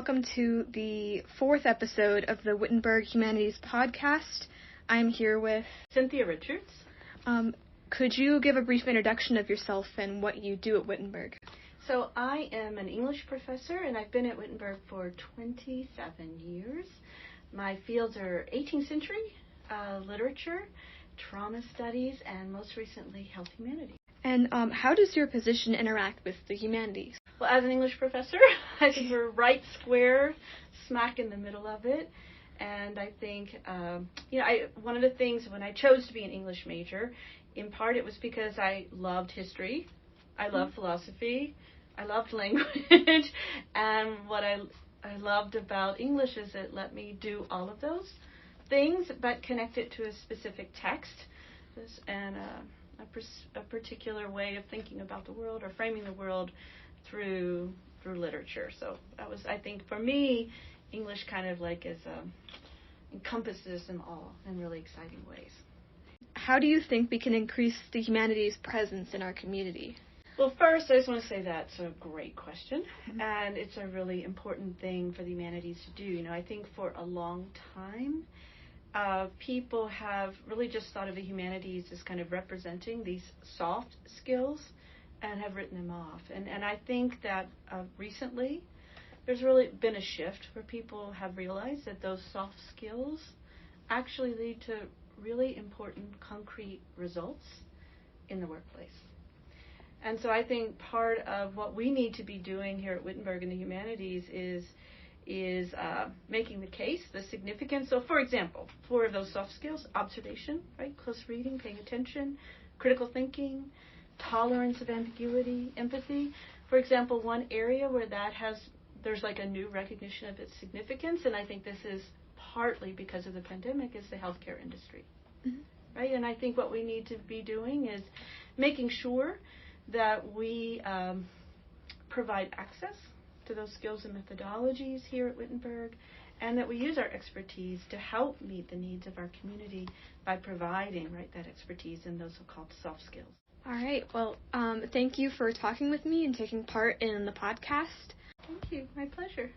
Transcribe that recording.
welcome to the 4th episode of the Wittenberg Humanities podcast. I'm here with Cynthia Richards. Could you give a brief introduction of yourself and what you do at Wittenberg? So I am an English professor, and I've been at Wittenberg for 27 years. My fields are 18th century literature, trauma studies, and most recently health humanities. And how does your position interact with the humanities? Well, as an English professor, I think we're right square, smack in the middle of it. And I think, one of the things when I chose to be an English major, in part it was because I loved history, I loved philosophy, I loved language, and what I loved about English is it let me do all of those things, but connect it to a specific text and a particular way of thinking about the world or framing the world through literature. So that was, I think, for me, English kind of like encompasses them all in really exciting ways. How do you think we can increase the humanities' presence in our community? Well, first, I just want to say that's a great question, and it's a really important thing for the humanities to do. I think for a long time, people have really just thought of the humanities as kind of representing these soft skills and have written them off. And I think that recently there's really been a shift where people have realized that those soft skills actually lead to really important concrete results in the workplace. And so I think part of what we need to be doing here at Wittenberg in the humanities is making the case, the significance. So, for example, 4 of those soft skills: observation, right, close reading, paying attention, critical thinking, tolerance of ambiguity, empathy. For example, one area where there's like a new recognition of its significance, and I think this is partly because of the pandemic, is the healthcare industry, right? And I think what we need to be doing is making sure that we provide access to those skills and methodologies here at Wittenberg, and that we use our expertise to help meet the needs of our community by providing, right, that expertise in those so-called soft skills. All right. Well, thank you for talking with me and taking part in the podcast. Thank you. My pleasure.